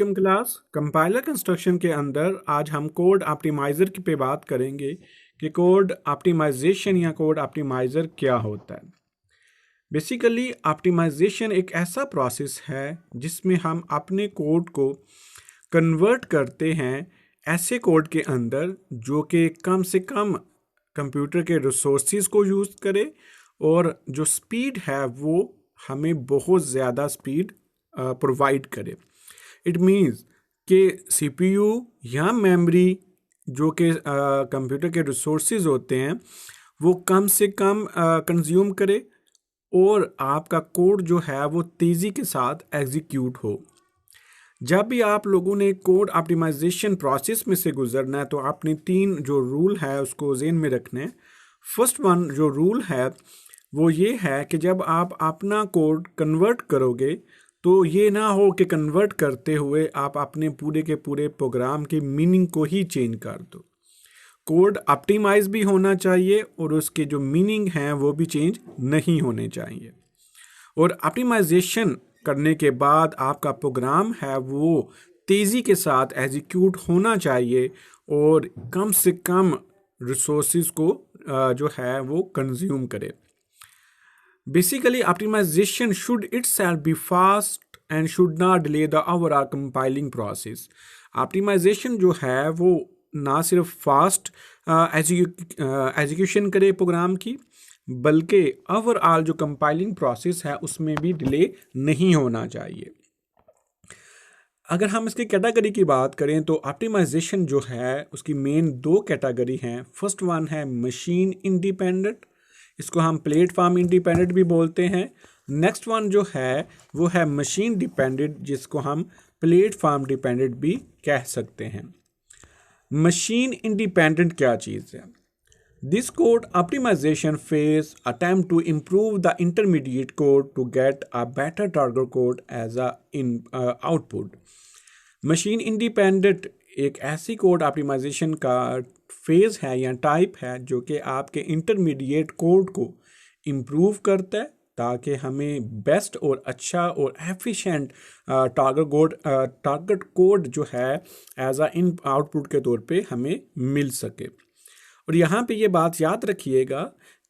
Welcome class. Compiler construction के अंदर आज हम कोड ऑप्टिमाइज़र की पे बात करेंगे कि कोड ऑप्टिमाइजेशन या कोड ऑप्टिमाइज़र क्या होता है। बेसिकली ऑप्टिमाइजेशन एक ऐसा प्रोसेस है जिसमें हम अपने कोड को कन्वर्ट करते हैं ऐसे कोड के अंदर जो कि कम से कम कंप्यूटर के रिसोर्सेज को यूज़ करे और जो स्पीड है वो हमें बहुत ज़्यादा स्पीड प्रोवाइड करे। इट मीन्स कि सीपीयू या मेमोरी जो कि कंप्यूटर के रिसोर्सेज होते हैं वो कम से कम कंज्यूम करे और आपका कोड जो है वो तेज़ी के साथ एग्जीक्यूट हो। जब भी आप लोगों ने कोड ऑप्टिमाइजेशन प्रोसेस में से गुजरना है तो आपने तीन जो रूल है उसको ज़हन में रखना है। फर्स्ट वन जो रूल है वो ये है कि जब आप अपना कोड कन्वर्ट करोगे तो ये ना हो कि कन्वर्ट करते हुए आप अपने पूरे के पूरे प्रोग्राम की मीनिंग को ही चेंज कर दो। कोड ऑप्टिमाइज भी होना चाहिए और उसके जो मीनिंग हैं वो भी चेंज नहीं होने चाहिए। और ऑप्टिमाइजेशन करने के बाद आपका प्रोग्राम है वो तेज़ी के साथ एग्जीक्यूट होना चाहिए और कम से कम रिसोर्सेज को जो है वो कंज्यूम करे। Basically, optimization should itself be fast and should not delay the overall compiling process. Optimization जो है वो ना सिर्फ फास्ट एग्जीक्यूशन करे प्रोग्राम की बल्कि ओवरऑल जो कंपाइलिंग प्रोसेस है उसमें भी डिले नहीं होना चाहिए। अगर हम इसकी कैटेगरी की बात करें तो ऑप्टिमाइजेशन जो है उसकी मेन दो कैटेगरी हैं। फर्स्ट वन है मशीन इंडिपेंडेंट, इसको हम प्लेटफॉर्म इंडिपेंडेंट भी बोलते हैं। नेक्स्ट वन जो है वो है मशीन डिपेंडेंट, जिसको हम प्लेटफॉर्म डिपेंडेंट भी कह सकते हैं। मशीन इंडिपेंडेंट क्या चीज़ है? This code optimization phase attempt to improve the intermediate code to get a better target code as a in output. Machine independent एक ऐसी कोड ऑप्टिमाइजेशन का फेज़ है या टाइप है जो कि आपके इंटरमीडिएट कोड को इम्प्रूव करता है ताकि हमें बेस्ट और अच्छा और एफिशिएंट टारगेट कोड जो है एज अ इन आउटपुट के तौर पे हमें मिल सके। और यहाँ पे ये बात याद रखिएगा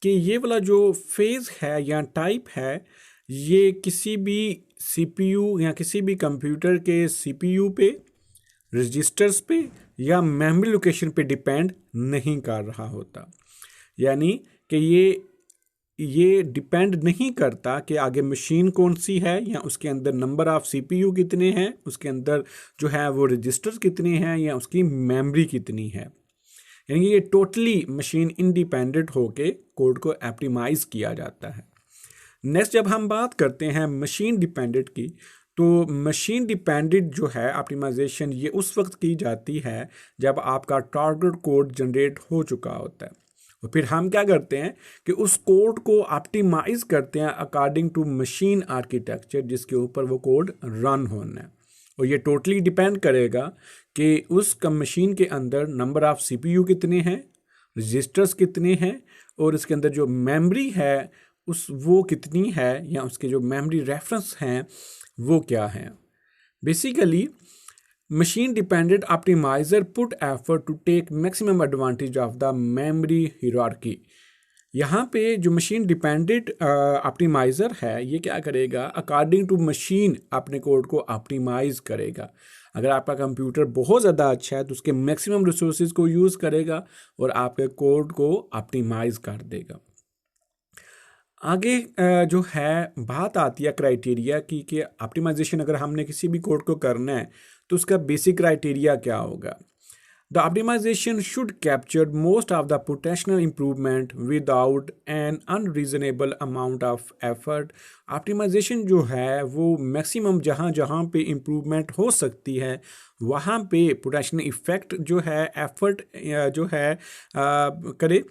कि ये वाला जो फेज़ है या टाइप है ये किसी भी सीपीयू या किसी भी कंप्यूटर के सीपीयू पे, रजिस्टर्स पे या मेमोरी लोकेशन पे डिपेंड नहीं कर रहा होता। यानी कि ये डिपेंड नहीं करता कि आगे मशीन कौन सी है या उसके अंदर नंबर ऑफ सीपीयू कितने हैं, उसके अंदर जो है वो रजिस्टर्स कितने हैं या उसकी मेमोरी कितनी है। यानी ये टोटली मशीन इंडिपेंडेंट होके कोड को ऑप्टिमाइज किया जाता है। नेक्स्ट जब हम बात करते हैं मशीन डिपेंडेंट की तो मशीन डिपेंडेंट जो है ऑप्टिमाइजेशन ये उस वक्त की जाती है जब आपका टारगेट कोड जनरेट हो चुका होता है और फिर हम क्या करते हैं कि उस कोड को ऑप्टिमाइज करते हैं अकॉर्डिंग टू मशीन आर्किटेक्चर जिसके ऊपर वो कोड रन होना है। और ये टोटली डिपेंड करेगा कि उस मशीन के अंदर नंबर ऑफ सीपीयू कितने हैं, रजिस्टर्स कितने हैं और उसके अंदर जो मेमोरी है वो कितनी है या उसके जो मेमोरी रेफरेंस हैं वो क्या है। Basically machine dependent optimizer put effort to take maximum advantage of the memory hierarchy. यहाँ पे जो मशीन डिपेंडेंट ऑप्टिमाइजर है ये क्या करेगा, अकॉर्डिंग टू मशीन अपने कोड को ऑप्टिमाइज करेगा। अगर आपका कंप्यूटर बहुत ज़्यादा अच्छा है तो उसके मैक्सिमम रिसोर्सेज को यूज़ करेगा और आपके कोड को ऑप्टिमाइज कर देगा। आगे जो है बात आती है क्राइटेरिया की कि ऑप्टिमाइजेशन अगर हमने किसी भी कोड को करना है तो उसका बेसिक क्राइटेरिया क्या होगा। The optimization should capture most of the potential improvement without an unreasonable amount of effort. Optimization जो है वो मैक्सिमम जहाँ जहाँ पे इम्प्रूवमेंट हो सकती है वहाँ पे पोटेंशियल इफ़ेक्ट जो है एफर्ट जो है करे,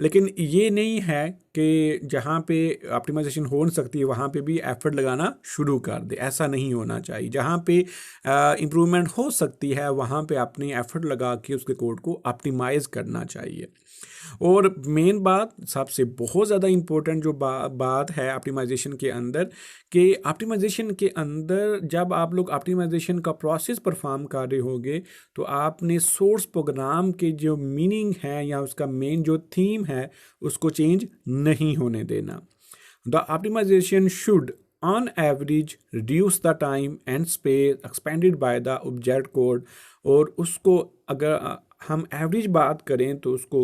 लेकिन ये नहीं है कि जहाँ पे ऑप्टिमाइजेशन हो सकती है वहाँ पे भी एफर्ट लगाना शुरू कर दे। ऐसा नहीं होना चाहिए। जहाँ पे इम्प्रूवमेंट हो सकती है वहाँ पे अपनी एफर्ट लगा जाके उसके कोड को ऑप्टिमाइज़ करना चाहिए। और मेन बात, सबसे बहुत ज़्यादा इम्पोर्टेंट जो बात है ऑप्टिमाइजेशन के अंदर, कि ऑप्टिमाइजेशन के अंदर जब आप लोग ऑप्टिमाइजेशन का प्रोसेस परफॉर्म कर रहे होगे तो आपने सोर्स प्रोग्राम के जो मीनिंग है या उसका मेन जो थीम है उसको चेंज नहीं होने देना। The optimization should on average reduce the time and space expanded by the object code। और उसको अगर हम एवरेज बात करें तो उसको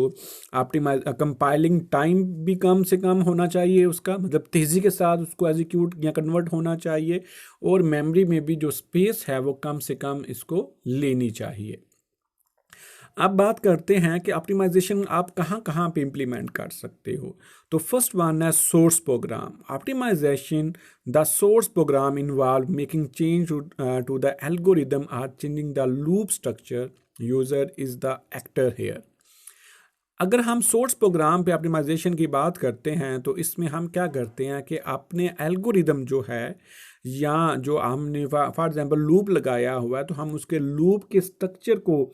ऑप्टिमाइज कंपाइलिंग टाइम भी कम से कम होना चाहिए उसका, मतलब तेज़ी के साथ उसको एग्जीक्यूट या कन्वर्ट होना चाहिए, और मेमोरी में भी जो स्पेस है वो कम से कम इसको लेनी चाहिए। अब बात करते हैं कि ऑप्टिमाइजेशन आप कहाँ कहाँ पे इम्प्लीमेंट कर सकते हो। तो फर्स्ट वन है source program optimization. The source program involve making change to the algorithm or changing the loop structure. User is the actor here. अगर हम सोर्स प्रोग्राम पे ऑप्टिमाइजेशन की बात करते हैं तो इसमें हम क्या करते हैं कि अपने एल्गोरिदम जो है या जो हमने फॉर एग्जांपल लूप लगाया हुआ है तो हम उसके लूप के स्ट्रक्चर को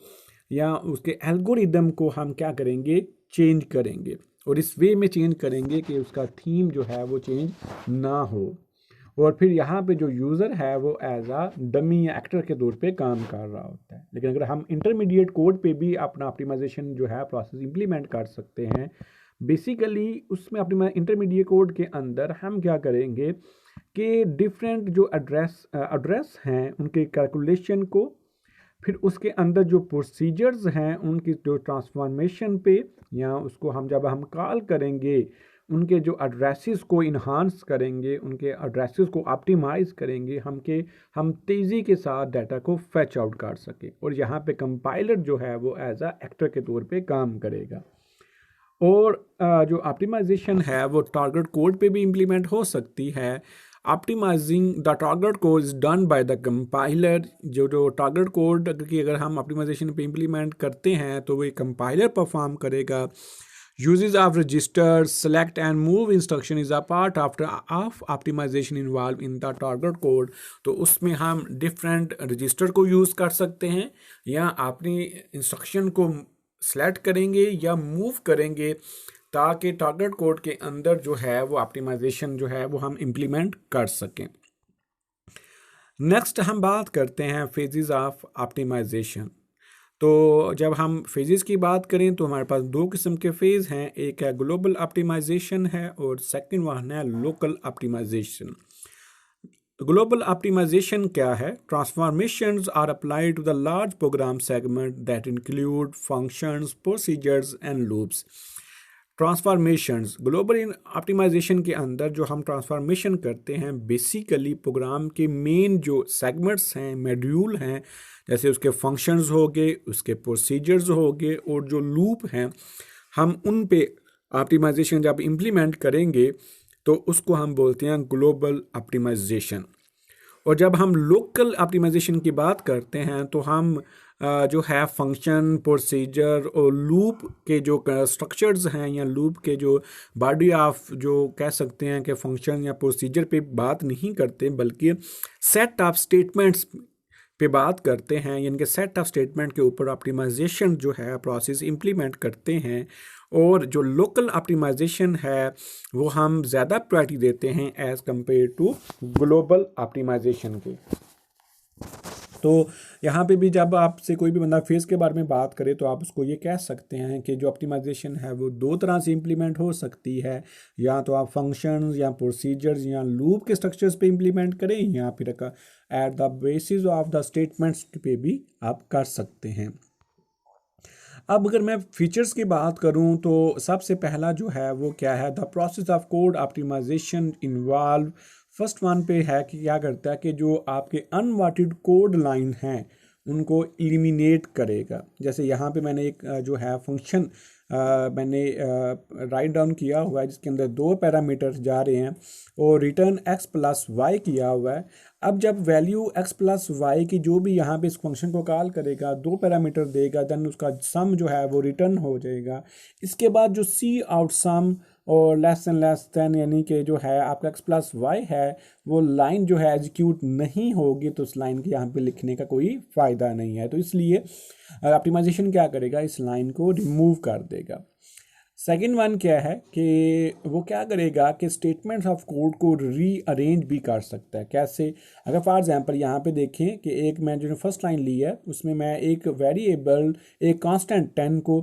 या उसके एल्गोरिदम को हम क्या करेंगे, चेंज करेंगे, और इस वे में चेंज करेंगे कि उसका थीम जो है वो चेंज ना हो। और फिर यहाँ पे जो यूज़र है वो एज आ डमी या एक्टर के तौर पे काम कर रहा होता है। लेकिन अगर हम इंटरमीडिएट कोड पे भी अपना ऑप्टिमाइजेशन जो है प्रोसेस इंप्लीमेंट कर सकते हैं। बेसिकली उसमें अपने इंटरमीडिएट कोड के अंदर हम क्या करेंगे कि डिफरेंट जो एड्रेस हैं उनके कैलकुलेशन को, फिर उसके अंदर जो प्रोसीजर्स हैं उनकी जो ट्रांसफॉर्मेशन पे या उसको हम जब हम कॉल करेंगे उनके जो एड्रेसेस को इन्हांस करेंगे, उनके एड्रेसेस को ऑप्टिमाइज़ करेंगे हम तेज़ी के साथ डाटा को फैच आउट कर सकें। और यहाँ पे कंपाइलर जो है वो एज आ एक्टर के तौर पे काम करेगा। और जो ऑप्टिमाइजेशन है वो टारगेट कोड पे भी इम्प्लीमेंट हो सकती है। Optimizing the target code is done by the compiler. जो टारगेट कोड की अगर हम ऑप्टिमाइजेशन पे इम्प्लीमेंट करते हैं तो वो कंपाइलर परफॉर्म करेगा। Uses of registers, select and move instruction is a part of optimization involved in the target code। तो उसमें हम डिफरेंट रजिस्टर को यूज़ कर सकते हैं या अपनी इंस्ट्रक्शन को सेलेक्ट करेंगे या मूव करेंगे ताकि टारगेट कोड के अंदर जो है वो ऑप्टिमाइजेशन जो है वो हम इम्प्लीमेंट कर सकें। नेक्स्ट हम बात करते हैं फेजेस ऑफ ऑप्टिमाइजेशन। तो जब हम फेजेस की बात करें तो हमारे पास दो किस्म के फेज़ हैं, एक है ग्लोबल ऑप्टिमाइजेशन है और सेकंड वन है लोकल ऑप्टिमाइजेशन। ग्लोबल ऑप्टिमाइजेशन क्या है? Transformations are applied to the large program segment that include functions, procedures and loops. Transformations global optimization के अंदर जो हम ट्रांसफॉर्मेशन करते हैं बेसिकली प्रोग्राम के मेन जो सेगमेंट्स हैं, मॉड्यूल हैं, जैसे उसके फंक्शंस हो गए, उसके प्रोसीजर्स हो गए और जो लूप हैं, हम उन पे ऑप्टिमाइजेशन जब इम्प्लीमेंट करेंगे तो उसको हम बोलते हैं ग्लोबल ऑप्टिमाइजेशन। और जब हम लोकल ऑप्टिमाइजेशन की बात करते हैं तो हम जो है फंक्शन, प्रोसीजर और लूप के जो स्ट्रक्चर्स हैं या लूप के जो बॉडी ऑफ जो कह सकते हैं कि फंक्शन या प्रोसीजर पे बात नहीं करते बल्कि सेट ऑफ स्टेटमेंट्स पे बात करते हैं, यानी कि सेट ऑफ स्टेटमेंट के ऊपर ऑप्टिमाइजेशन जो है प्रोसेस इम्प्लीमेंट करते हैं। और जो लोकल ऑप्टिमाइजेशन है वो हम ज़्यादा प्रायोरिटी देते हैं as compare to global optimization के। तो यहाँ पे भी जब आपसे कोई भी बंदा फेज़ के बारे में बात करे तो आप उसको ये कह सकते हैं कि जो ऑप्टिमाइजेशन है वो दो तरह से इम्प्लीमेंट हो सकती है, या तो आप फंक्शंस या प्रोसीजर्स या लूप के स्ट्रक्चर्स पे इम्प्लीमेंट करें या फिर at the basis of the statements पे भी आप कर सकते हैं। अब अगर मैं फीचर्स की बात करूं तो सबसे पहला जो है वो क्या है, the process of code optimization involve. First one पे है कि क्या करता है कि जो आपके अनवांटेड कोड लाइन हैं उनको एलिमिनेट करेगा। जैसे यहाँ पे मैंने एक जो है फंक्शन मैंने राइट डाउन किया हुआ है जिसके अंदर दो पैरामीटर्स जा रहे हैं और रिटर्न x प्लस वाई किया हुआ है। अब जब वैल्यू x प्लस वाई की जो भी यहाँ पे इस फंक्शन को कॉल करेगा, दो पैरामीटर देगा, देन उसका सम जो है वो रिटर्न हो जाएगा। इसके बाद जो सी आउट सम और लेस देन यानी कि जो है आपका x प्लस वाई है वो लाइन जो है एग्जीक्यूट नहीं होगी, तो उस लाइन के यहाँ पे लिखने का कोई फ़ायदा नहीं है। तो इसलिए ऑप्टिमाइजेशन क्या करेगा, इस लाइन को रिमूव कर देगा। सेकेंड वन क्या है कि वो क्या करेगा कि स्टेटमेंट्स ऑफ कोड को रीअरेंज भी कर सकता है। कैसे? अगर फॉर एग्जांपल यहाँ पे देखें कि एक मैं जो फर्स्ट लाइन ली है उसमें मैं एक वेरिएबल एक कांस्टेंट 10 को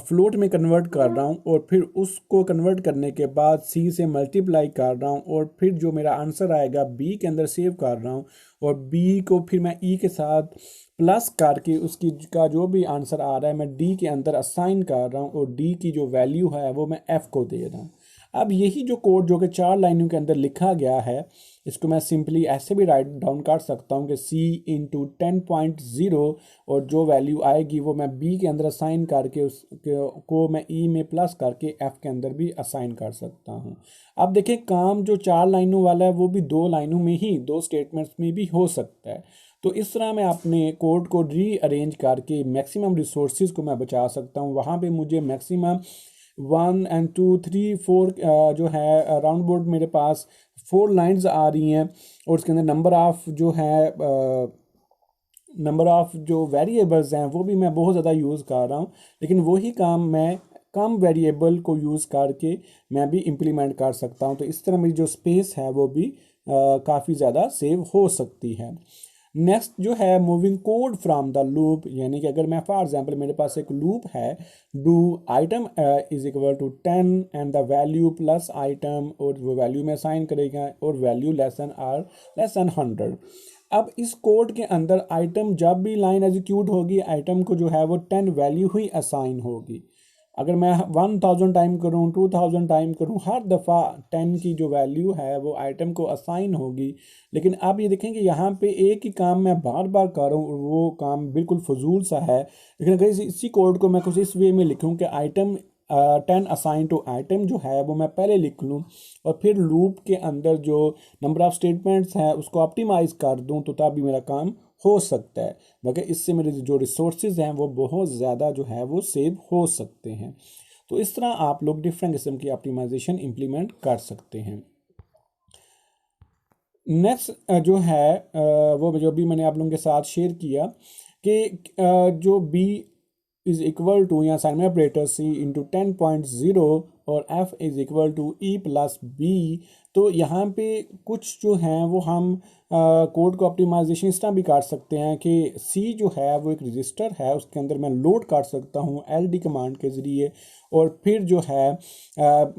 फ्लोट में कन्वर्ट कर रहा हूँ और फिर उसको कन्वर्ट करने के बाद सी से मल्टीप्लाई कर रहा हूँ और फिर जो मेरा आंसर आएगा बी के अंदर सेव कर रहा हूँ और बी को फिर मैं ई के साथ प्लस करके उसकी का जो भी आंसर आ रहा है मैं डी के अंदर असाइन कर रहा हूँ और डी की जो वैल्यू है वो मैं एफ को दे रहा हूँ। अब यही जो कोड जो कि 4 लाइनों के अंदर लिखा गया है इसको मैं सिंपली ऐसे भी राइट डाउन कर सकता हूँ कि c इंटू 10.0 और जो वैल्यू आएगी वो मैं b के अंदर असाइन करके उस को मैं e में प्लस करके f के अंदर भी असाइन कर सकता हूँ। अब देखें काम जो 4 लाइनों वाला है वो भी 2 लाइनों में ही 2 स्टेटमेंट्स में भी हो सकता है। तो इस तरह मैं अपने कोड को रीअरेंज करके मैक्सिमम रिसोर्सेज को मैं बचा सकता हूँ। वहाँ पे मुझे मैक्सिमम 1 and 2 3 4 जो है राउंड बोर्ड मेरे पास 4 लाइंस आ रही हैं और उसके अंदर नंबर ऑफ़ जो वेरिएबल्स हैं वो भी मैं बहुत ज़्यादा यूज़ कर रहा हूँ, लेकिन वही काम मैं कम वेरिएबल को यूज़ करके मैं भी इम्प्लीमेंट कर सकता हूँ। तो इस तरह मेरी जो स्पेस है वो भी काफ़ी ज़्यादा सेव हो सकती है। नेक्स्ट जो है moving code from the loop, यानी कि अगर मैं फॉर एग्जांपल मेरे पास एक लूप है do item is equal to 10 and the value plus item और वो वैल्यू में असाइन करेगा और वैल्यू लेस देन 100। अब इस कोड के अंदर आइटम जब भी लाइन एग्जीक्यूट होगी आइटम को जो है वो 10 वैल्यू ही असाइन होगी। अगर मैं 1000 टाइम करूँ 2000 टाइम करूँ हर दफ़ा 10 की जो वैल्यू है वो आइटम को असाइन होगी। लेकिन अब ये देखें कि यहाँ पे एक ही काम मैं बार बार कर रहा हूँ और वो काम बिल्कुल फजूल सा है। लेकिन अगर इसी कोड को मैं कुछ इस वे में लिखूँ कि आइटम 10 असाइन टू आइटम जो है वो मैं पहले लिख लूँ और फिर लूप के अंदर जो नंबर ऑफ़ स्टेटमेंट्स हैं उसको ऑप्टिमाइज़ कर दूँ तो तभी मेरा काम हो सकता है। मगर इससे मेरे जो रिसोर्सेज हैं वो बहुत ज़्यादा जो है वो सेव हो सकते हैं। तो इस तरह आप लोग डिफरेंट किस्म की ऑप्टिमाइजेशन इम्प्लीमेंट कर सकते हैं। नेक्स्ट जो है वो जो भी मैंने आप लोगों के साथ शेयर किया कि जो b इज इक्वल टू या साइन ऑपरेटर c इंटू 10.0 और f is equal to e plus b। तो यहाँ पे कुछ जो हैं वो हम कोड को ऑप्टिमाइजेशन इस तरह भी कर सकते हैं कि c जो है वो एक रजिस्टर है उसके अंदर मैं लोड कर सकता हूँ ld कमांड के ज़रिए और फिर जो है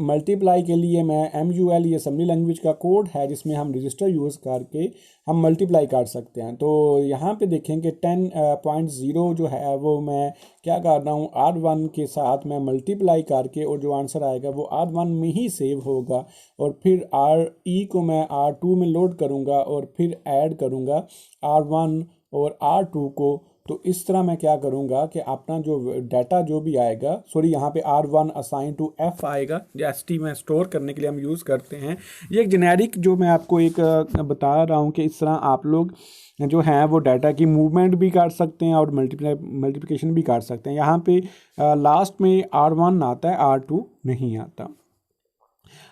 मल्टीप्लाई के लिए मैं MUL ये असेंबली लैंग्वेज का कोड है जिसमें हम रजिस्टर यूज़ करके हम मल्टीप्लाई कर सकते हैं। तो यहाँ पे देखें कि 10.0 जो है वो मैं क्या कर रहा हूँ R1 के साथ मैं मल्टीप्लाई करके और जो आंसर आएगा वो R1 में ही सेव होगा और फिर RE को मैं R2 में लोड करूँगा और फिर ऐड करूँगा R1 और R2 को। तो इस तरह मैं क्या करूँगा कि अपना जो डाटा जो भी आएगा यहाँ पे R1 असाइन टू F आएगा जो ST में स्टोर करने के लिए हम यूज़ करते हैं। ये एक जेनेरिक जो मैं आपको एक बता रहा हूँ कि इस तरह आप लोग जो हैं वो डाटा की मूवमेंट भी कर सकते हैं और मल्टीप्लिकेशन भी कर सकते हैं। यहाँ पे लास्ट में R1 आता है R2 नहीं आता।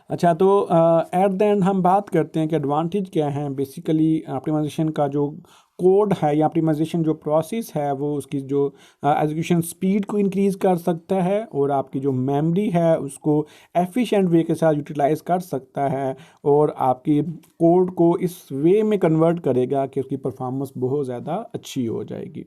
अच्छा, तो एट द एंड हम बात करते हैं कि एडवांटेज क्या हैं। बेसिकली ऑप्टिमाइजेशन का जो कोड है या ऑप्टिमाइजेशन जो प्रोसेस है वो उसकी जो एग्जीक्यूशन स्पीड को इंक्रीज़ कर सकता है और आपकी जो मेमोरी है उसको एफिशिएंट वे के साथ यूटिलाइज कर सकता है और आपकी कोड को इस वे में कन्वर्ट करेगा कि उसकी परफॉर्मेंस बहुत ज़्यादा अच्छी हो जाएगी।